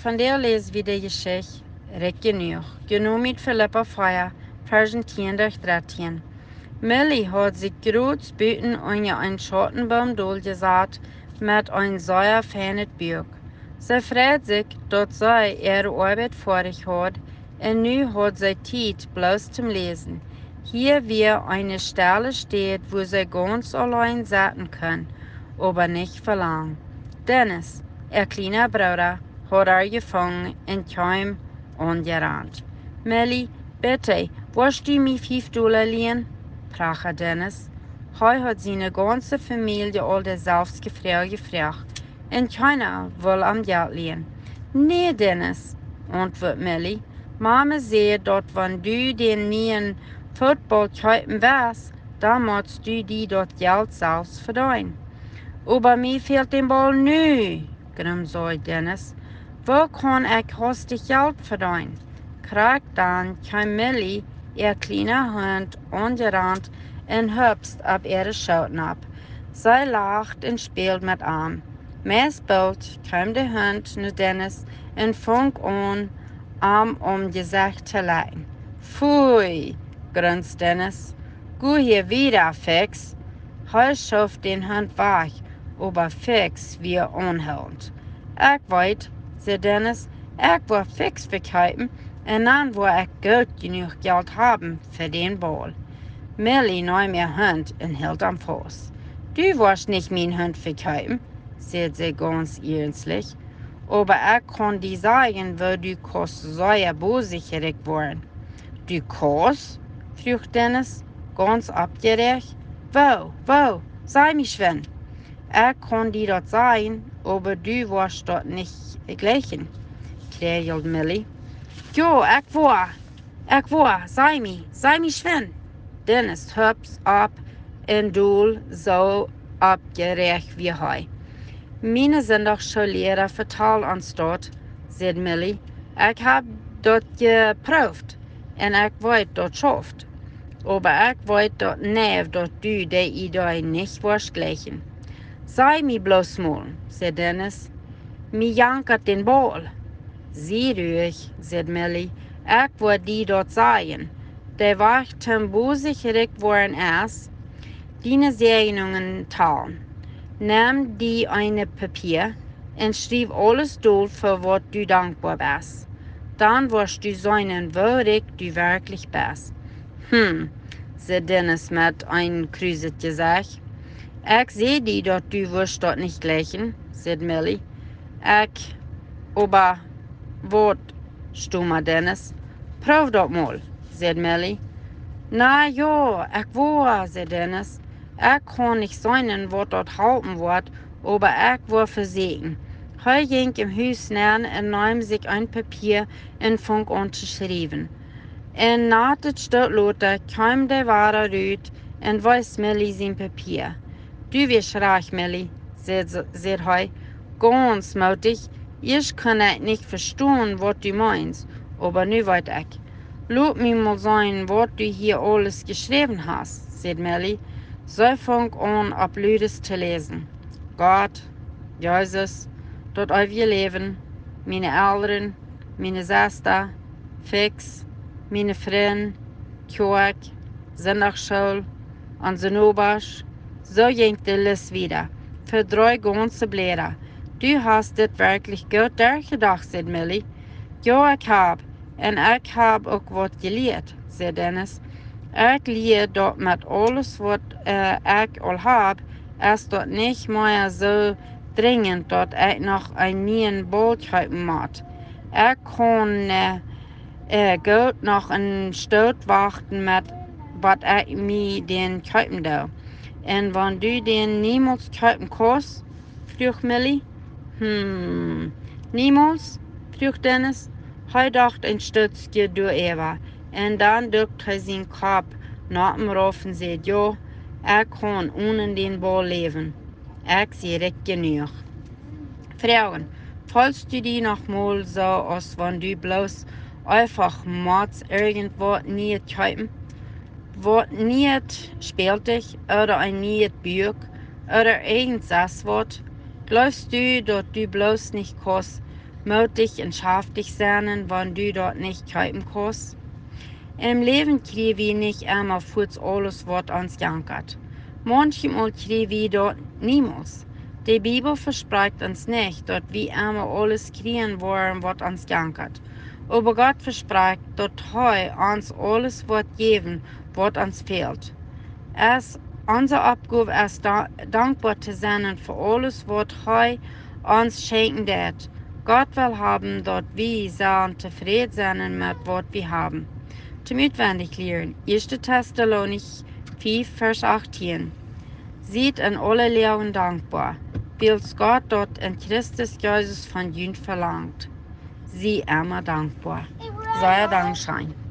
von der les wie die Geschichte recht genug. Genug mit Philippa Feier, Versen 10 durch 13. Millie hat sich groß büten unter ein Schottenbaum durchgesagt mit ein sehr feines Buch. Sie freut sich, dass sie ihre Arbeit vor sich hat und nu hat sie Zeit bloß zum Lesen. Hier wie eine Stelle steht, wo sie ganz allein sitzen kann, aber nicht verlangen. Dennis, ihr kleiner Bruder, hat gefangen und kam angerannt. Millie, bitte, willst du mir $5 leihen? Sprach Dennis. Hij hat seine ganze Familie all selbst gefragt und keiner will am Geld leihen. Nee, Dennis, antwortet Millie. Mama sagt, dass wenn du den neuen Football kaufen willst, dann musst du dir das Geld selbst verdienen. Aber mir fehlt den Ball nu, sagte Dennis. Wo kann ich hastig Geld verdienen? Krieg dann kam Millie, ihr kleiner Hund, angerannt und hüpft ab ihre Schoten ab. Sie lacht und spielt mit ihm. Meist kam der Hund nach Dennis und fing an, ihm Gesicht zu lecken. Pfui, grunzt Dennis. Geh hier wieder, Fix. Hij schof den Hund weg, aber Fix wie anhält. Ich weet, zei Dennis, ich will Fix verkaufen und dann will ich gut genug Geld haben für den Ball. Millie nahm ihr Hund und hielt am Fuß. Du wirst nicht mein Hund verkaufen, sagte sie ganz ernstlich. Aber ich kann dir sagen, wo du kannst sehr bösig worden. Du kannst? frug Dennis, ganz abgeregt. Wo? Sei mich schwen. Ich kann dir das sagen, aber du wirst dort nicht gleichen, krächelt Millie. Jo, ich war, sei mich schwen. Dennis hüpft ab und doel so abgeregt wie hij. Meine sind doch schon Lehrer vertal ans dort, sagt Millie. Ich hab dort geprüft und ich weiß, dort schafft. Aber ich weiß dort nicht, dass du die Idee nicht wirst gleichen. Sei mir bloß mal, sagt Dennis. Mir jankert den Ball. Sieh ruhig, sagt Millie. Ich will dir dort sagen. Der Wachten bösig worden ist, deine Segnungen teilen. Nimm die eine Papier und schreib alles durch, für was du dankbar bist. Dann wirst du sehen, würdig du wirklich bist. Sagt Dennis mit einem krüset Gesicht. Ich seh dir, dass du wirst dort nicht gleichen, sagt Millie. Aber, wat, stummer Dennis. Prøv dort mal, sagt Millie. Na ja, ich war, sagt Dennis. Ich kann nicht sagen, was dort halten wird, aber ich war versehen. Hij ging im Haus näher und nahm sich ein Papier und fing an zu schreiben. Und nach der Stadtlote kam der Wahrer raus und weiß Millie sein Papier. Du wirst reich, Millie, sagt hij, ganz mutig. Ich kann nicht verstehen, was du meinst, aber nu weiß ich. Lass mich mal sehen, was du hier alles geschrieben hast, sagt Millie. Sie fing an, ab Lüdes zu lesen. Gott, Jesus, dort wir leben, meine Eltern, meine Schwester, Fix, meine Freunde, Kirk, Sonntagsschule, unsere Obersch. So ging die Liste wieder, für 3 ganze Blätter. Du hast das wirklich gut durchgedacht, sagt Millie. Ja, ich hab. Und ich hab auch was gelehrt, sagt Dennis. Ich lehre dort mit alles, was ich all hab, ist dort nicht mehr so dringend, dass ich noch einen neuen Ball kaufen muss. Ich kann gut noch einen Stück warten mit, was ich mir den kaufen will. Und wenn du den niemals kaufen kannst, frug Millie. Niemals? frug Dennis. Hij dacht een stukje door Eva. En dan drukte hij zijn kop naar hem rauf en zei, ja, ik kan ohne den Ball leben. Ich sehe recht genug. Fragen, falls du die noch mal so, als wenn du bloß einfach Mats irgendwo nicht kaufen, was nicht spielt dich oder ein nicht Buch oder irgendwas was, glaubst du, dass du bloß nicht kannst, mutig und schaftig sein, wenn du dort nicht kaufen kannst. Im Leben kriegen wir nicht einmal für alles, was uns jankert. Manchmal kriegen wir dort niemals. Die Bibel verspricht uns nicht, dass wir einmal alles kriegen wollen, was uns jankert. Aber Gott verspricht, dass uns alles wird geben, was uns fehlt. Es unsere Aufgabe ist, dankbar zu sein für alles, was uns schenken wird. Gott will haben, dass wir zufrieden sein mit was wir haben. Zum Utwendig lernen, 1. Thessalonik 5, Vers 18. Seid in alle Lehren dankbar, weil Gott dort in Christus Jesus von Jünd verlangt. Sie immer dankbar. Sei Dank sein.